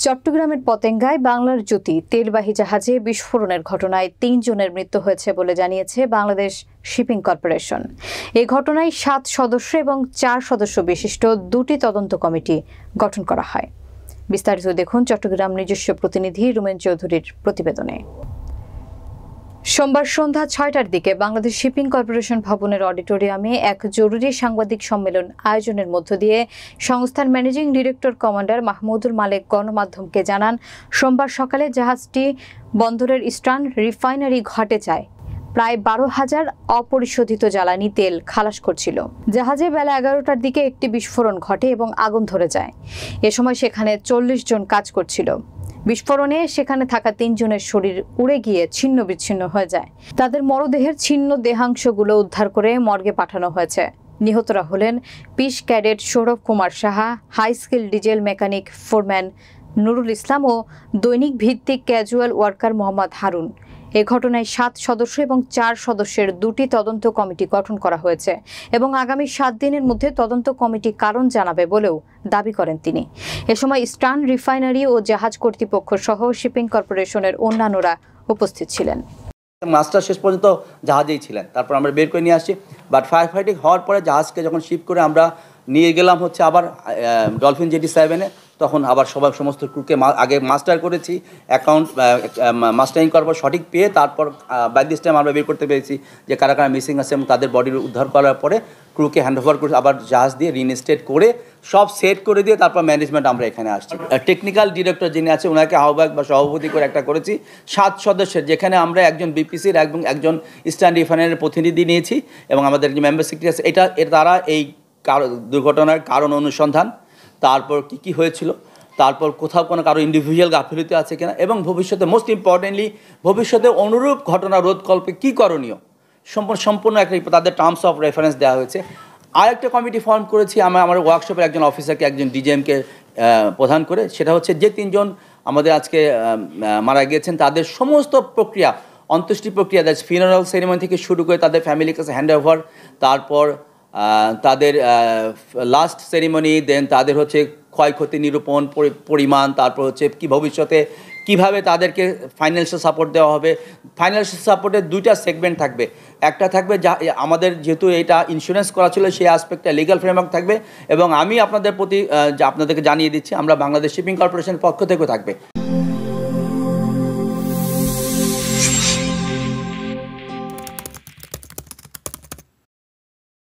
চট্টগ্রামের পতেঙ্গায় বাংলার জ্যোতি তেলবাহী জাহাজে বিস্ফোরণের ঘটনায় ৩ জনের মৃত্যু হয়েছে বলে জানিয়েছে বাংলাদেশ শিপিং কর্পোরেশন। এই ঘটনায় ৭ সদস্য এবং ৪ সদস্য বিশিষ্ট দুটি তদন্ত কমিটি গঠন করা হয়। বিস্তারিত দেখুন চট্টগ্রাম নিজস্ব প্রতিনিধি রুমেন চৌধুরীর প্রতিবেদনে। সোমবার সন্ধ্যা ৬টার দিকে বাংলাদেশ শিপিং কর্পোরেশন ভবনের অডিটোরিয়ামে এক জরুরি সাংবাদিক সম্মেলন আয়োজনের মধ্য দিয়ে সংস্থার ম্যানেজিং ডিরেক্টর কমান্ডার মাহমুদুল মালেক গণমাধ্যমকে জানান, সোমবার সকালে জাহাজটি বন্দরের ইস্টার্ন রিফাইনারি ঘাটে যায় প্রায় ১২,০০০ অপরিশোধিত জ্বালানি তেল খালাস করছিল। জাহাজে বেলা ১১টার দিকে একটি বিস্ফোরণ ঘটে এবং আগুন ধরে যায়। এ সময় সেখানে ৪০ জন কাজ করছিল। বিস্ফোরণে সেখানে থাকা ৩ জনের শরীর উড়ে গিয়ে ছিন্ন বিচ্ছিন্ন হয়ে যায়। তাদের মরদেহের ছিন্ন দেহাংশগুলো উদ্ধার করে মর্গে পাঠানো হয়েছে। নিহতরা হলেন peace cadet Sourav Kumar Saha, high skill diesel mechanic foreman Nurul Islam ও দৈনিক ভিত্তিক ক্যাজুয়াল ওয়ার্কার মোহাম্মদ হারুন। এ ঘটনায় ৭ সদস্য এবং ৪ সদস্যের দুটি তদন্ত কমিটি গঠন করা হয়েছে এবং আগামী ৭ দিনের মধ্যে তদন্ত কমিটি কারণ জানাবে বলেও দাবি করেন তিনি। এ সময় ইস্টার্ন রিফাইনারি ও জাহাজ কর্তৃপক্ষ সহ শিপিং কর্পোরেশনের অন্যান্যরা উপস্থিত ছিলেন। মাস্টার শেষ পর্যন্ত জাহাজেই ছিলেন, তারপর আমরা বের করে নিয়ে আসছি। বাট ফায়ার ফাইটিং হওয়ার পরে জাহাজকে যখন শিপ করে আমরা নিয়ে গেলাম আবার ডলফিন জেটি 7-এ, তখন আবার সমস্ত ক্রুকে আগে মাস্টার করেছি, অ্যাকাউন্ট মাস্টারিং করার পর সঠিক পেয়ে তারপর বাই দিস টাইম আমরা বের করতে পেরেছি যে কারা কারা মিসিং আছে এবং তাদের বডির উদ্ধার করার পরে ক্রুকে হ্যান্ডওভার করে আবার জাহাজ দিয়ে রিইনস্টেট করে সব সেট করে দিয়ে তারপর ম্যানেজমেন্ট আমরা এখানে আসছি। টেকনিক্যাল ডিরেক্টর যিনি আছে ওনাকে আহ্বায়ক বা সভাপতি করে একটা করেছি 7 সদস্যের, যেখানে আমরা একজন বিপিসির এবং একজন ইস্টার্ন রিফাইনারির প্রতিনিধি নিয়েছি এবং আমাদের যে মেম্বার সেক্রেটারি আছে তারা এই দুর্ঘটনার কারণ অনুসন্ধান, তারপর কি হয়েছিল, তারপর কোথাও কোনো কারো ইন্ডিভিজুয়াল গাফিলতি আছে কিনা এবং ভবিষ্যতে মোস্ট ইম্পর্টেন্টলি ভবিষ্যতে অনুরূপ ঘটনা রোধকল্পে কী করণীয় সম্পূর্ণ একটা তাদের টার্মস অফ রেফারেন্স দেওয়া হয়েছে। আরেকটা কমিটি ফর্ম করেছি আমার ওয়ার্কশপের একজন অফিসারকে, একজন ডিজিএমকে প্রধান করে, সেটা হচ্ছে যে 3 জন আমাদের আজকে মারা গিয়েছেন তাদের সমস্ত প্রক্রিয়া, অন্ত্যেষ্টি প্রক্রিয়া, দ্যাটস ফিনারাল সেরিমনি থেকে শুরু করে তাদের ফ্যামিলির কাছে হ্যান্ড ওভার, তারপর তাদের লাস্ট সেরিমনি, দেন তাদের হচ্ছে ক্ষয়ক্ষতি নিরূপণ পরিমাণ, তারপর হচ্ছে কি ভবিষ্যতে কিভাবে তাদেরকে ফাইন্যান্সিয়াল সাপোর্ট দেওয়া হবে। ফাইন্যান্সিয়াল সাপোর্টের 2টা সেগমেন্ট থাকবে, একটা থাকবে যা আমাদের যেহেতু এটা ইন্স্যুরেন্স করা ছিল সেই অ্যাসপেক্টটা লিগ্যাল ফ্রেমওয়ার্ক থাকবে এবং আমি আপনাদেরকে জানিয়ে দিচ্ছি আমরা বাংলাদেশ শিপিং কর্পোরেশনের পক্ষ থেকেও থাকবে।